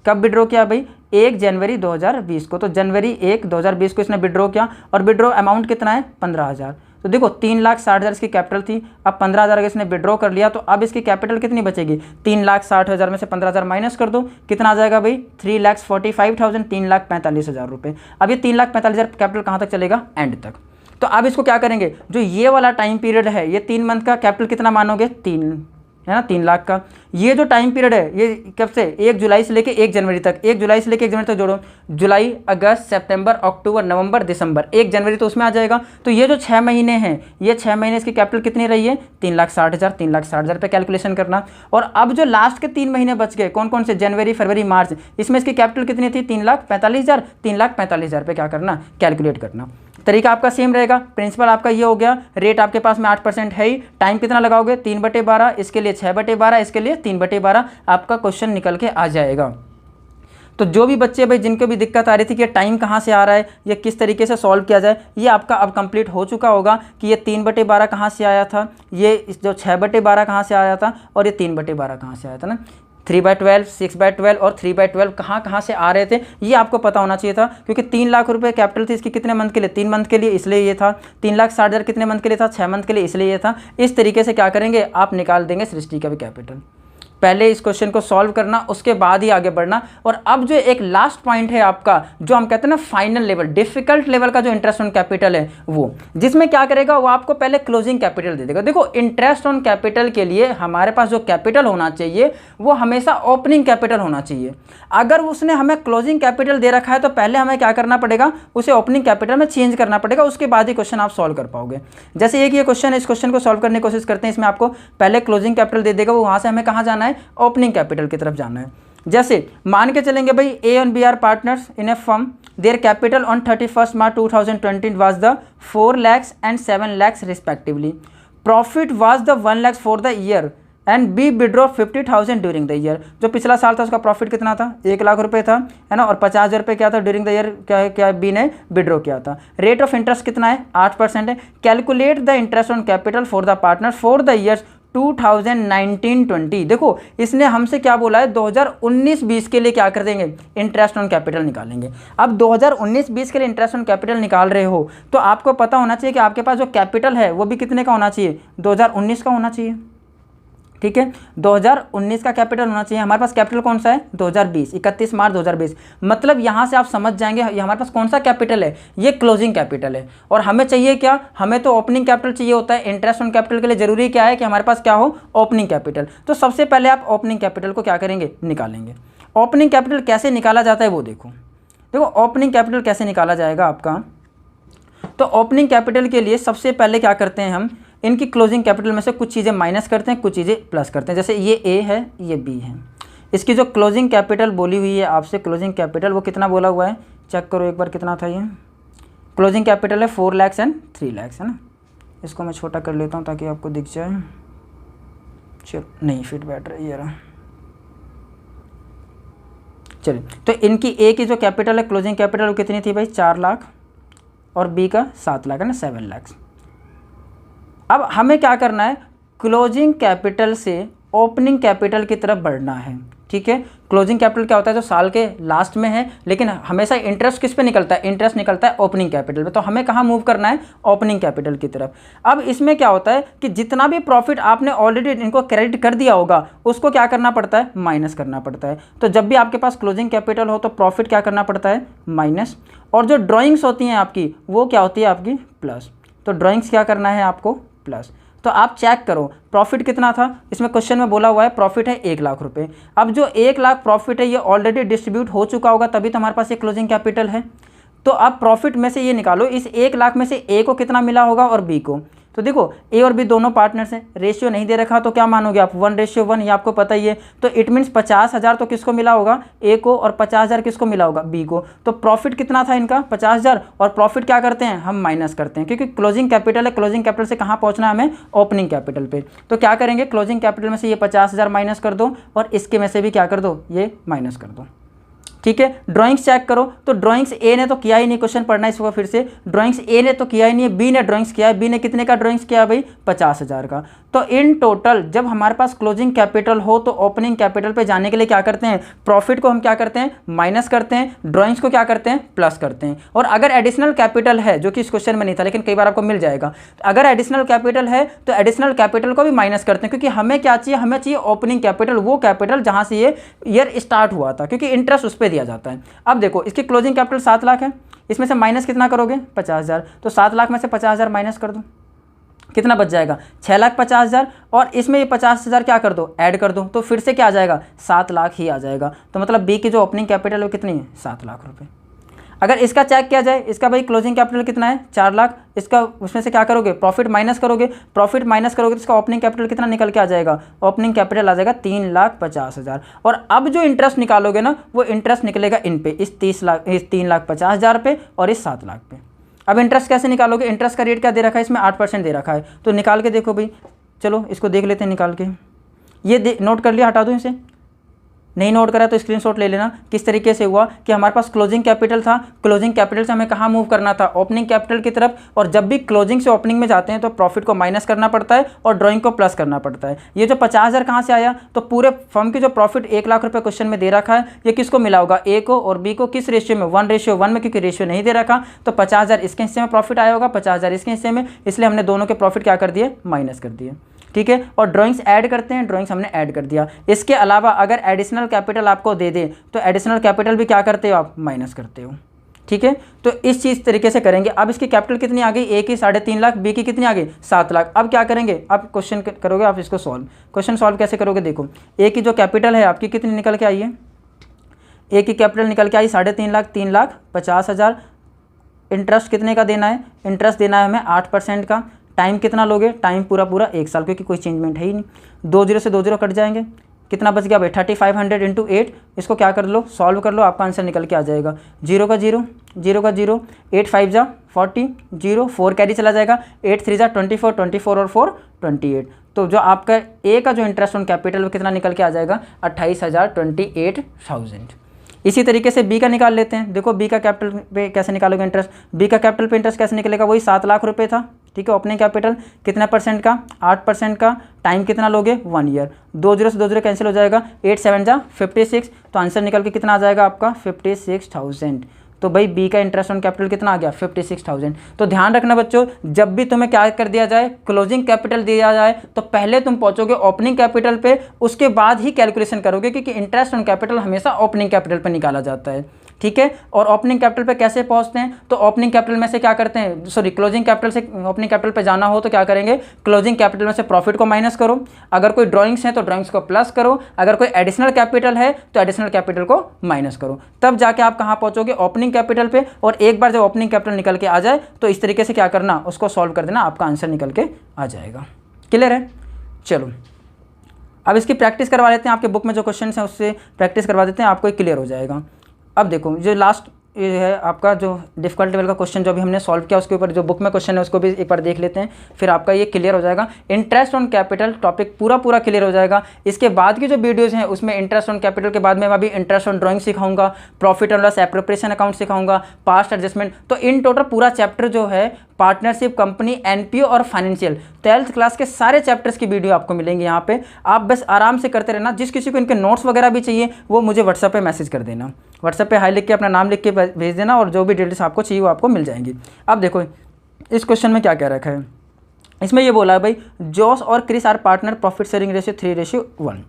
A: कब विड्रॉ किया भाई, 1 जनवरी 2020 को। तो जनवरी 1, 2020 को इसने विड्रॉ किया, और विड्रॉ अमाउंट कितना है, 15,000। तो देखो 3,60,000 इसकी कैपिटल थी, अब 15,000 अगर इसने विड्रॉ कर लिया, तो अब इसकी कैपिटल कितनी बचेगी, 3,60,000 में से 15,000 माइनस कर दो, कितना आ जाएगा भाई, 3,45,000, 3,45,000 रुपये। अब ये 3,45,000 कैपिटल कहाँ तक चलेगा, एंड तक। तो अब इसको क्या करेंगे, जो ये वाला टाइम पीरियड है, ये 3 मंथ का कैपिटल कितना मानोगे, 3 है ना, 3 लाख का। ये जो टाइम पीरियड है, ये कब से, 1 जुलाई से लेके 1 जनवरी तक, 1 जुलाई से लेके 1 जनवरी तक जोड़ो, जुलाई, अगस्त, सितंबर, अक्टूबर, नवंबर, दिसंबर, 1 जनवरी तो उसमें आ जाएगा। तो ये जो 6 महीने हैं, ये 6 महीने इसकी कैपिटल कितनी रही है, 3,60,000, 3,60,000 पे कैलकुलेशन करना। और अब जो लास्ट के 3 महीने बच गए, कौन कौन से, जनवरी, फरवरी, मार्च, इसमें इसकी कैपिटल कितनी थी, 3,45,000, 3,45,000 पे क्या करना, कैलकुलेट करना। तरीका आपका सेम रहेगा, प्रिंसिपल आपका ये हो गया, रेट आपके पास में 8% है ही। टाइम कितना लगाओगे, 3/12, इसके लिए 6/12, इसके लिए 3/12, आपका क्वेश्चन निकल के आ जाएगा। तो जो भी बच्चे भाई जिनको भी दिक्कत आ रही थी कि टाइम कहाँ से आ रहा है, ये किस तरीके से सॉल्व किया जाए, ये आपका अब कंप्लीट हो चुका होगा कि ये 3/12 कहाँ से आया था, ये जो 6/12 कहाँ से आया था, और ये 3/12 कहाँ से आया था ना, 3/12, 6/12 और 3/12 कहाँ से आ रहे थे, ये आपको पता होना चाहिए था। क्योंकि 3 लाख रुपए कैपिटल थी इसकी कितने मंथ के लिए, 3 मंथ के लिए, इसलिए ये था। 3,60,000 कितने मंथ के लिए था, 6 मंथ के लिए, इसलिए ये था। इस तरीके से क्या करेंगे, आप निकाल देंगे सृष्टि का भी कैपिटल। पहले इस क्वेश्चन को सॉल्व करना, उसके बाद ही आगे बढ़ना। और अब जो एक लास्ट पॉइंट है आपका, जो हम कहते हैं ना फाइनल लेवल, डिफिकल्ट लेवल का जो इंटरेस्ट ऑन कैपिटल है, वो जिसमें क्या करेगा, वो आपको पहले क्लोजिंग कैपिटल दे देगा। देखो इंटरेस्ट ऑन कैपिटल के लिए हमारे पास जो कैपिटल होना चाहिए वो हमेशा ओपनिंग कैपिटल होना चाहिए। अगर उसने हमें क्लोजिंग कैपिटल दे रखा है तो पहले हमें क्या करना पड़ेगा, उसे ओपनिंग कैपिटल में चेंज करना पड़ेगा, उसके बाद ही क्वेश्चन आप सॉल्व कर पाओगे। जैसे एक ये क्वेश्चन है, इस क्वेश्चन को सॉल्व करने की कोशिश करते हैं। इसमें आपको पहले क्लोजिंग कैपिटल दे देगा, वो वहाँ से हमें कहाँ जाना है, ओपनिंग कैपिटल की तरफ जाना है। जैसे मान के चलेंगे भाई A and B are partners in a firm, their capital on 31 March 2020 was the 4 lakhs and 7 lakhs respectively, profit was the 1 lakh for the year and B withdraw 50,000 during the year. जो पिछला साल था उसका profit कितना था, 1 लाख रुपए था, है ना, और 50,000 रुपये क्या था ड्यूरिंग द ईयर, क्या बी ने विड्रॉ किया था। रेट ऑफ इंटरेस्ट कितना है, 8% है। Calculate the interest on capital for the partner for the years 2019-20। देखो इसने हमसे क्या बोला है, 2019-20 के लिए क्या कर देंगे, इंटरेस्ट ऑन कैपिटल निकालेंगे। अब 2019-20 के लिए इंटरेस्ट ऑन कैपिटल निकाल रहे हो तो आपको पता होना चाहिए कि आपके पास जो कैपिटल है वो भी कितने का होना चाहिए, 2019 का होना चाहिए। ठीक है, 2019 का कैपिटल होना चाहिए। हमारे पास कैपिटल कौन सा है, 2020, 31 मार्च 2020। मतलब यहाँ से आप समझ जाएंगे ये हमारे पास कौन सा कैपिटल है, ये क्लोजिंग कैपिटल है। और हमें चाहिए क्या, हमें तो ओपनिंग कैपिटल चाहिए होता है। इंटरेस्ट ऑन कैपिटल के लिए जरूरी क्या है कि हमारे पास क्या हो, ओपनिंग कैपिटल। तो सबसे पहले आप ओपनिंग कैपिटल को क्या करेंगे, निकालेंगे। ओपनिंग कैपिटल कैसे निकाला जाता है वो देखो। ओपनिंग कैपिटल कैसे निकाला जाएगा आपका, तो ओपनिंग कैपिटल के लिए सबसे पहले क्या करते हैं हम, इनकी क्लोजिंग कैपिटल में से कुछ चीज़ें माइनस करते हैं, कुछ चीज़ें प्लस करते हैं। जैसे ये ए है, ये बी है, इसकी जो क्लोजिंग कैपिटल बोली हुई है आपसे, क्लोजिंग कैपिटल वो कितना बोला हुआ है, चेक करो एक बार कितना था ये। क्लोजिंग कैपिटल है 4 lakhs and 3 lakhs, है ना। इसको मैं छोटा कर लेता हूँ ताकि आपको दिख जाए। चलो नहीं फिट बैठ रही है, चलिए। तो इनकी ए की जो कैपिटल है, क्लोजिंग कैपिटल वो कितनी थी भाई, 4 लाख, और बी का 7 लाख, है ना, 7 lakhs। अब हमें क्या करना है, क्लोजिंग कैपिटल से ओपनिंग कैपिटल की तरफ बढ़ना है। ठीक है, क्लोजिंग कैपिटल क्या होता है, जो साल के लास्ट में है, लेकिन हमेशा इंटरेस्ट किस पे निकलता है, इंटरेस्ट निकलता है ओपनिंग कैपिटल पे। तो हमें कहाँ मूव करना है, ओपनिंग कैपिटल की तरफ। अब इसमें क्या होता है कि जितना भी प्रॉफिट आपने ऑलरेडी इनको क्रेडिट कर दिया होगा उसको क्या करना पड़ता है, माइनस करना पड़ता है। तो जब भी आपके पास क्लोजिंग कैपिटल हो तो प्रॉफिट क्या करना पड़ता है, माइनस, और जो ड्रॉइंग्स होती हैं आपकी वो क्या होती है, आपकी प्लस। तो ड्रॉइंग्स क्या करना है आपको, प्लस। तो आप चेक करो प्रॉफिट कितना था, इसमें क्वेश्चन में बोला हुआ है प्रॉफिट है 1 लाख रुपए। अब जो 1 लाख प्रॉफिट है ये ऑलरेडी डिस्ट्रीब्यूट हो चुका होगा, तभी तो हमारे पास ये क्लोजिंग कैपिटल है। तो आप प्रॉफिट में से ये निकालो, इस 1 लाख में से ए को कितना मिला होगा और बी को। तो देखो ए और बी दोनों पार्टनर्स हैं, रेशियो नहीं दे रखा तो क्या मानोगे आप, 1:1, ये आपको पता ही है। तो इट मीन्स 50,000 तो किसको मिला होगा, ए को, और 50,000 किसको मिला होगा, बी को। तो प्रॉफिट कितना था इनका, 50,000, और प्रॉफिट क्या करते हैं हम, माइनस करते हैं, क्योंकि क्लोजिंग कैपिटल है। क्लोजिंग कैपिटल से कहाँ पहुँचना है हमें, ओपनिंग कैपिटल पे। तो क्या करेंगे, क्लोजिंग कैपिटल में से ये 50,000 माइनस कर दो, और इसके में से भी क्या कर दो, ये माइनस कर दो। ठीक है, ड्राइंग्स चेक करो। तो ड्राइंग्स ए ने तो किया ही नहीं, क्वेश्चन पढ़ना है इसको फिर से। ड्राइंग्स ए ने तो किया ही नहीं है, बी ने ड्राइंग्स किया है। बी ने कितने का ड्राइंग्स किया है भाई, 50,000 का। तो इन टोटल जब हमारे पास क्लोजिंग कैपिटल हो तो ओपनिंग कैपिटल पे जाने के लिए क्या करते हैं, प्रॉफिट को हम क्या करते हैं, माइनस करते हैं, ड्राइंग्स को क्या करते हैं, प्लस करते हैं। और अगर एडिशनल कैपिटल है, जो कि इस क्वेश्चन में नहीं था लेकिन कई बार आपको मिल जाएगा, अगर एडिशनल कैपिटल है तो एडिशनल कैपिटल को भी माइनस करते हैं, क्योंकि हमें क्या चाहिए, हमें चाहिए ओपनिंग कैपिटल, वो कैपिटल जहाँ से ये ईयर स्टार्ट हुआ था, क्योंकि इंटरेस्ट उस पर दिया जाता है। अब देखो इसकी क्लोजिंग कैपिटल 7 लाख है, इसमें से माइनस कितना करोगे, 50,000। तो 7 लाख में से 50,000 माइनस कर दो, कितना बच जाएगा, 6,50,000, और इसमें ये 50,000 क्या कर दो, ऐड कर दो, तो फिर से क्या आ जाएगा, 7 लाख ही आ जाएगा। तो मतलब बी की जो ओपनिंग कैपिटल है वो कितनी है, 7 लाख रुपए। अगर इसका चेक किया जाए, इसका भाई क्लोजिंग कैपिटल कितना है, 4 लाख, इसका उसमें से क्या करोगे, प्रॉफिट माइनस करोगे, प्रॉफिट माइनस करोगे तो इसका ओपनिंग कैपिटल कितना निकल के आ जाएगा, ओपनिंग कैपिटल आ जाएगा 3,50,000। और अब जो इंटरेस्ट निकालोगे ना, वो इंटरेस्ट निकलेगा इन पे, इस 3,50,000 पे और इस 7 लाख पे। अब इंटरेस्ट कैसे निकालोगे, इंटरेस्ट का रेट क्या दे रखा है, इसमें 8% दे रखा है। तो निकाल के देखो भाई, चलो इसको देख लेते हैं निकाल के। ये नोट कर लिया, हटा दूँ इसे, नहीं नोट करा तो स्क्रीनशॉट ले लेना। किस तरीके से हुआ कि हमारे पास क्लोजिंग कैपिटल था, क्लोजिंग कैपिटल से हमें कहाँ मूव करना था, ओपनिंग कैपिटल की तरफ। और जब भी क्लोजिंग से ओपनिंग में जाते हैं तो प्रॉफिट को माइनस करना पड़ता है और ड्राइंग को प्लस करना पड़ता है। ये जो 50,000 कहाँ से आया, तो पूरे फर्म की जो प्रॉफिट 1 लाख रुपये क्वेश्चन में दे रखा है, ये किसको मिला होगा, ए को और बी को। किस रेशियो में, 1:1 में, क्योंकि रेशियो नहीं दे रखा। तो 50,000 इसके हिस्से में प्रॉफिट आया होगा, 50,000 इसके हिस्से में, इसलिए हमने दोनों के प्रॉफिट क्या कर दिए, माइनस कर दिए। ठीक है, और ड्राइंग्स ऐड करते हैं, ड्राइंग्स हमने ऐड कर दिया। इसके अलावा अगर एडिशनल कैपिटल आपको दे दे तो एडिशनल कैपिटल भी क्या करते हो आप, माइनस करते हो। ठीक है, तो इस चीज़ तरीके से करेंगे। अब इसकी कैपिटल कितनी आ गई, ए की 3.5 लाख, बी की कितनी आ गई, 7 लाख। अब क्या करेंगे, अब क्वेश्चन करोगे आप इसको सॉल्व। क्वेश्चन सॉल्व कैसे करोगे, देखो ए की जो कैपिटल है आपकी कितनी निकल के आई है, ए की कैपिटल निकल के आई 3.5 लाख, 3,50,000। इंटरेस्ट कितने का देना है, इंटरेस्ट देना है हमें 8% का। टाइम कितना लोगे, टाइम पूरा 1 साल, क्योंकि कोई चेंजमेंट है ही नहीं। 2 0 से 2 0 कट जाएंगे, कितना बच गया भाई 3500 इंटू 8, इसको क्या कर लो, सॉल्व कर लो, आपका आंसर निकल के आ जाएगा। 0 का 0, 0 का 0, 8 5 जा 40, 0 4 कैरी चला जाएगा, 8 3 जा 24, 24 और 4 28। तो जो आपका ए का जो इंटरेस्ट ऑन कैपिटल वो कितना निकल के आ जाएगा, 28,000। इसी तरीके से बी का निकाल लेते हैं। देखो बी का कैपिटल पे कैसे निकालोगे इंटरेस्ट, बी का कैपिटल पे इंटरेस्ट कैसे निकलेगा, वही 7 लाख रुपए था, ठीक है। ओपनिंग कैपिटल कितना परसेंट का, 8% का, टाइम कितना लोगे 1 ईयर, 2 जीरो से 2 जीरो कैंसिल हो जाएगा, 8 7 जा 56, तो आंसर निकल के कितना आ जाएगा आपका 56,000। तो भाई बी का इंटरेस्ट ऑन कैपिटल कितना आ गया 56,000। तो ध्यान रखना बच्चों, जब भी तुम्हें क्या कर दिया जाए, क्लोजिंग कैपिटल दिया जाए, तो पहले तुम पहुंचोगे ओपनिंग कैपिटल पे, उसके बाद ही कैलकुलेशन करोगे, क्योंकि इंटरेस्ट ऑन कैपिटल हमेशा ओपनिंग कैपिटल पे निकाला जाता है, ठीक है। और ओपनिंग कैपिटल पे कैसे पहुंचते हैं, तो ओपनिंग कैपिटल में से क्या करते हैं, सॉरी क्लोजिंग कैपिटल से ओपनिंग कैपिटल पे जाना हो तो क्या करेंगे, क्लोजिंग कैपिटल में से प्रॉफिट को माइनस करो, अगर कोई ड्राइंग्स है तो ड्राइंग्स को प्लस करो, अगर कोई एडिशनल कैपिटल है तो एडिशनल कैपिटल को माइनस करो, तब जाके आप कहाँ पहुंचोगे, ओपनिंग कैपिटल पे। और एक बार जब ओपनिंग कैपिटल निकल के आ जाए तो इस तरीके से क्या करना, उसको सॉल्व कर देना, आपका आंसर निकल के आ जाएगा। क्लियर है? चलो अब इसकी प्रैक्टिस करवा लेते हैं, आपके बुक में जो क्वेश्चन हैं उससे प्रैक्टिस करवा देते हैं, आपको क्लियर हो जाएगा। अब देखो जो लास्ट ये है आपका जो डिफिकल्ट लेवल का क्वेश्चन जो अभी हमने सॉल्व किया, उसके ऊपर जो बुक में क्वेश्चन है उसको भी एक बार देख लेते हैं, फिर आपका ये क्लियर हो जाएगा। इंटरेस्ट ऑन कैपिटल टॉपिक पूरा क्लियर हो जाएगा। इसके बाद की जो वीडियोस हैं उसमें इंटरेस्ट ऑन कैपिटल के बाद में मैं अभी इंटरेस्ट ऑन ड्राइंग सिखाऊंगा, profit and loss appropriation account सिखाऊंगा, पास्ट एडजस्टमेंट। तो इन टोटल पूरा चैप्टर जो है पार्टनरशिप, कंपनी, एनपीओ और फाइनेंशियल 12th क्लास के सारे चैप्टर्स की वीडियो आपको मिलेंगी यहाँ पे। आप बस आराम से करते रहना। जिस किसी को इनके नोट्स वगैरह भी चाहिए वो मुझे व्हाट्सएप पे मैसेज कर देना, व्हाट्सएप पे हाई लिख के अपना नाम लिख के भेज देना, और जो भी डिटेल्स आपको चाहिए वो आपको मिल जाएंगी। अब देखो इस क्वेश्चन में क्या कह रखा है, इसमें ये बोला है भाई जॉस और Chris are partner, profit sharing ratio 3:1,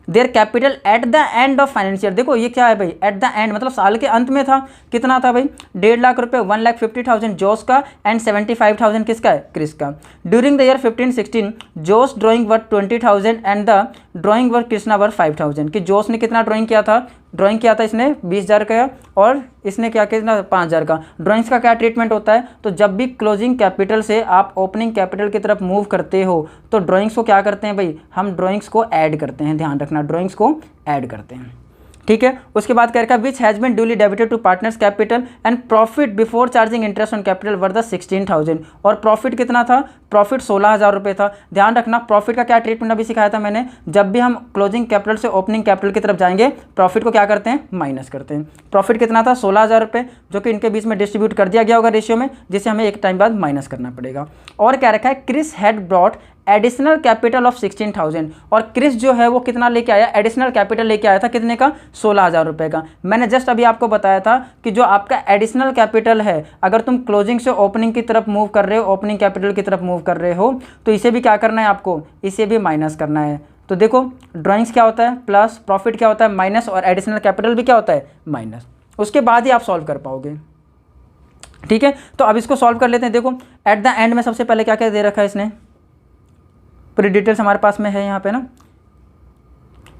A: their capital at the end of financial. देखो ये क्या है भाई, एट द एंड मतलब साल के अंत में था, कितना था भाई 1.5 लाख रुपए, 1,50,000 जॉस का एंड 75,000 किसका है, क्रिस का। During the year 15-16 Jos drawing worth 20,000 and the drawing worth Krishna worth 5,000। कि जॉस ने कितना ड्राइंग किया था, ड्राइंग किया था इसने 20,000 का, और इसने क्या कितना 5,000 का। ड्राइंग्स का क्या ट्रीटमेंट होता है, तो जब भी क्लोजिंग कैपिटल से आप ओपनिंग कैपिटल की तरफ मूव करते हो तो ड्राइंग्स को क्या करते हैं भाई, हम ड्राइंग्स को ऐड करते हैं, ध्यान रखना ड्राइंग्स को ऐड करते हैं, ठीक है। उसके बाद कह रखा है which has been duly debited to partners capital and profit before charging interest on capital worth 16,000। और प्रॉफिट कितना था, प्रॉफिट 16,000 रुपये था। ध्यान रखना प्रॉफिट का क्या ट्रीटमेंट अभी सिखाया था मैंने, जब भी हम क्लोजिंग कैपिटल से ओपनिंग कैपिटल की तरफ जाएंगे प्रॉफिट को क्या करते हैं, माइनस करते हैं। प्रॉफिट कितना था 16,000 रुपये, जो कि इनके बीच में डिस्ट्रीब्यूट कर दिया गया होगा रेशियो में, जिसे हमें एक टाइम बाद माइनस करना पड़ेगा। और क्या रखा है Chris had brought additional capital of 16,000, और क्रिस जो है वो कितना लेके आया, एडिशनल कैपिटल लेके आया था, कितने का 16,000 रुपये का। मैंने जस्ट अभी आपको बताया था कि जो आपका एडिशनल कैपिटल है, अगर तुम क्लोजिंग से ओपनिंग की तरफ मूव कर रहे हो, ओपनिंग कैपिटल की तरफ मूव कर रहे हो, तो इसे भी क्या करना है आपको, इसे भी माइनस करना है। तो देखो ड्राइंग्स क्या होता है प्लस, प्रॉफिट क्या होता है माइनस, और एडिशनल कैपिटल भी क्या होता है माइनस। उसके बाद ही आप सॉल्व कर पाओगे, ठीक है। तो अब इसको सॉल्व कर लेते हैं। देखो एट द एंड में सबसे पहले क्या क्या दे रखा है इसने, पूरी डिटेल्स हमारे पास में है यहाँ पे ना।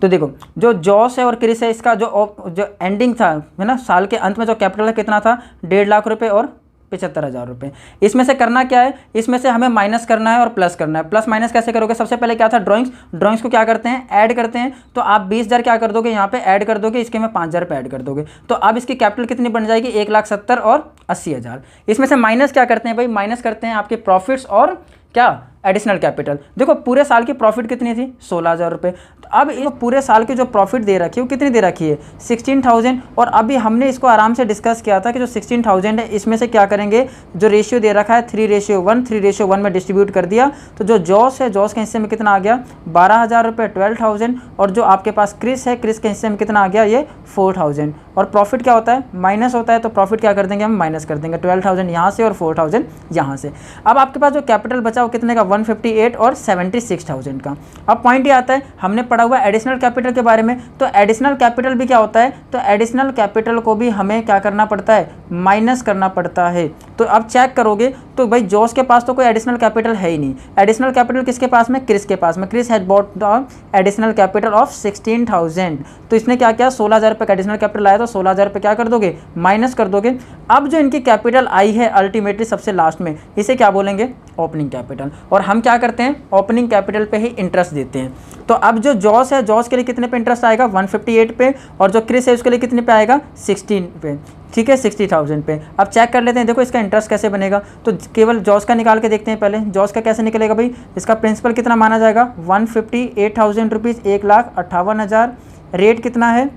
A: तो देखो जो जॉस है और क्रिस है, इसका जो एंडिंग था है ना, साल के अंत में जो कैपिटल है कितना था 1.5 लाख रुपए और 75,000 रुपये। इसमें से करना क्या है, इसमें से हमें माइनस करना है और प्लस करना है। प्लस माइनस कैसे करोगे, सबसे पहले क्या था ड्राइंग्स को क्या करते हैं ऐड करते हैं। तो आप 20,000 क्या कर दोगे यहाँ पे ऐड कर दोगे, इसके में 5,000 रुपये ऐड कर दोगे, तो अब इसकी कैपिटल कितनी बन जाएगी 1,70,000 और 80,000। इसमें से माइनस क्या करते हैं भाई, माइनस करते हैं आपके प्रॉफिट्स और क्या एडिशनल कैपिटल। देखो पूरे साल की प्रॉफिट कितनी थी 16,000 रुपये। तो अब ये पूरे साल की जो प्रॉफिट दे रखी है वो कितनी दे रखी है 16,000। और अभी हमने इसको आराम से डिस्कस किया था कि जो 16,000 है इसमें से क्या करेंगे, जो रेशियो दे रखा है 3:1, 3:1 में डिस्ट्रीब्यूट कर दिया। तो जो जॉस है, जॉस के हिस्से में कितना आ गया 12,000 रुपये 12,000, और जो आपके पास क्रिस है, क्रिस के हिस्से में कितना आ गया ये 4,000। और प्रॉफिट क्या होता है माइनस होता है, तो प्रॉफिट क्या कर देंगे हम माइनस कर देंगे, 12,000 यहाँ से और 4,000 यहाँ से। अब आपके पास जो कैपिटल बचा वो कितने का 158 और 76,000 का। अब पॉइंट ये आता है, हमने पढ़ा हुआ एडिशनल कैपिटल के बारे में, तो एडिशनल कैपिटल भी क्या होता है, तो एडिशनल कैपिटल को भी हमें क्या करना पड़ता है माइनस करना पड़ता है। तो अब चेक करोगे तो भाई जॉस के पास तो कोई एडिशनल कैपिटल है ही नहीं। एडिशनल कैपिटल किसके पास में, क्रिस के पास में। Chris had bought the additional capital of 16,000। तो इसने क्या किया 16,000 रुपये का एडिशनल कैपिटल आया, तो 16,000 रुपये क्या कर दोगे माइनस कर दोगे। अब जो इनकी कैपिटल आई है अल्टीमेटली सबसे लास्ट में, इसे क्या बोलेंगे ओपनिंग कैपिटल, और हम क्या करते हैं ओपनिंग कैपिटल पे ही इंटरेस्ट देते हैं। तो अब जो जॉस है, जॉस के लिए कितने पे इंटरेस्ट आएगा 158 पे, और जो क्रिस है उसके लिए कितने पे आएगा 16 पे, ठीक है 60,000 पे। अब चेक कर लेते हैं, देखो इसका इंटरेस्ट कैसे बनेगा। तो केवल जॉस का निकाल के देखते हैं पहले। जॉस का कैसे निकलेगा भाई, इसका प्रिंसिपल कितना माना जाएगा 158,000 रुपीज़, 1,58,000। रेट कितना है,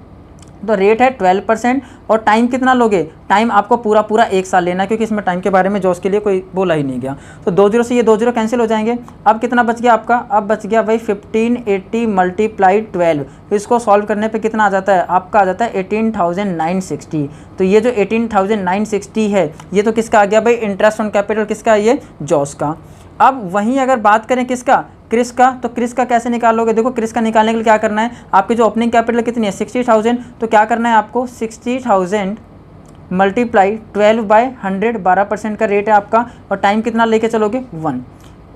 A: तो रेट है 12%, और टाइम कितना लोगे, टाइम आपको पूरा पूरा 1 साल लेना है, क्योंकि इसमें टाइम के बारे में जॉस के लिए कोई बोला ही नहीं गया। तो 2 0 से ये 2 0 कैंसिल हो जाएंगे। अब कितना बच गया आपका, अब बच गया भाई 1580 मल्टीप्लाइड 12। इसको सॉल्व करने पे कितना आ जाता है, आपका आ जाता है 18,960। तो ये जो 18,960 है ये तो किसका आ गया भाई, इंटरेस्ट ऑन कैपिटल किसका, ये जॉस का। अब वहीं अगर बात करें किसका, क्रिस का, तो क्रिस का कैसे निकालोगे, देखो क्रिस का निकालने के लिए क्या करना है, आपकी जो ओपनिंग कैपिटल कितनी है 60,000, तो क्या करना है आपको 60,000 मल्टीप्लाई 12/100, 12% का रेट है आपका, और टाइम कितना लेके चलोगे 1।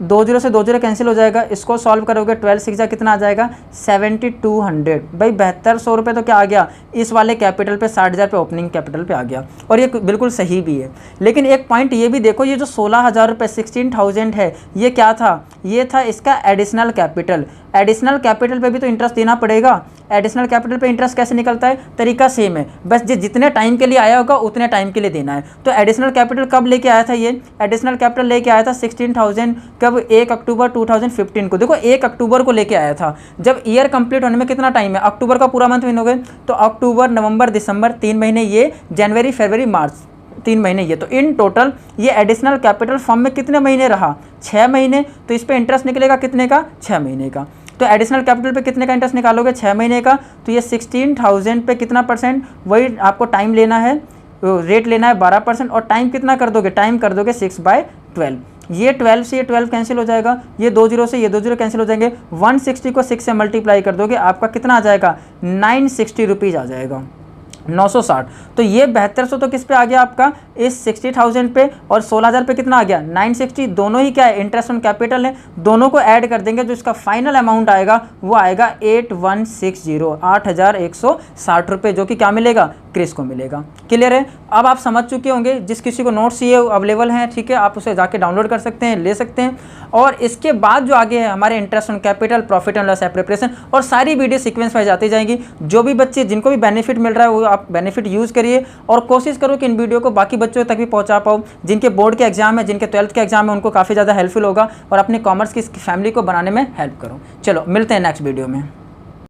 A: 2 0 से 2 0 कैंसिल हो जाएगा, इसको सॉल्व करोगे 12 6 कितना आ जाएगा 7200। भाई 7200 रुपये तो क्या आ गया इस वाले कैपिटल पे, 60,000 पे ओपनिंग कैपिटल पे आ गया, और ये बिल्कुल सही भी है। लेकिन एक पॉइंट ये भी देखो, ये जो 16,000 रुपये 16,000 है ये क्या था, ये था इसका एडिशनल कैपिटल। एडिशनल कैपिटल पे भी तो इंटरेस्ट देना पड़ेगा। एडिशनल कैपिटल पे इंटरेस्ट कैसे निकलता है, तरीका सेम है, बस जितने टाइम के लिए आया होगा उतने टाइम के लिए देना है। तो एडिशनल कैपिटल कब लेके आया था, ये एडिशनल कैपिटल लेके आया था 16,000 कब, 1 अक्टूबर 2015 को। देखो 1 अक्टूबर को लेके आया था, जब ईयर कंप्लीट होने में कितना टाइम है, अक्टूबर का पूरा मंथ हो गए, तो अक्टूबर नवंबर दिसंबर 3 महीने ये, जनवरी फरवरी मार्च 3 महीने ये, तो इन टोटल ये एडिशनल कैपिटल फॉर्म में कितने महीने रहा 6 महीने। तो इस पे इंटरेस्ट निकलेगा कितने का, 6 महीने का। तो एडिशनल कैपिटल पे कितने का इंटरेस्ट निकालोगे 6 महीने का, तो ये 16,000 पे कितना परसेंट, वही आपको टाइम लेना है, रेट लेना है 12%, और टाइम कितना कर दोगे, टाइम कर दोगे 6/12। ये 12 से ये 12 कैंसिल हो जाएगा, ये 2 0 से ये 2 0 कैंसिल हो जाएंगे, 160 को 6 से मल्टीप्लाई कर दोगे, आपका कितना आ जाएगा 960 रुपीज़ आ जाएगा, 960। तो ये 7200 तो किस पे आ गया आपका, इस 60,000 पे, और 16,000 पे कितना आ गया 960। दोनों ही क्या है, इंटरेस्ट ऑन कैपिटल है, दोनों को ऐड कर देंगे, जो इसका फाइनल अमाउंट आएगा वो आएगा 8160, 8,160 रुपये, जो कि क्या मिलेगा, क्रिस को मिलेगा। क्लियर है, अब आप समझ चुके होंगे। जिस किसी को नोट्स ये अवेलेबल हैं, ठीक है, आप उसे जाके डाउनलोड कर सकते हैं, ले सकते हैं। और इसके बाद जो आगे है हमारे interest on capital, profit and loss preparation, और सारी वीडियो सीक्वेंस वाइज आती जाएंगी। जो भी बच्चे जिनको भी बेनिफिट मिल रहा है वो आप बेनिफिट यूज़ करिए, और कोशिश करो कि इन वीडियो को बाकी बच्चों तक भी पहुंचा पाओ। जिनके बोर्ड के एग्जाम है, जिनके 12th के एग्जाम है, उनको काफ़ी ज़्यादा हेल्पफुल होगा, और अपने कॉमर्स की फैमिली को बनाने में हेल्प करो। चलो मिलते हैं नेक्स्ट वीडियो में।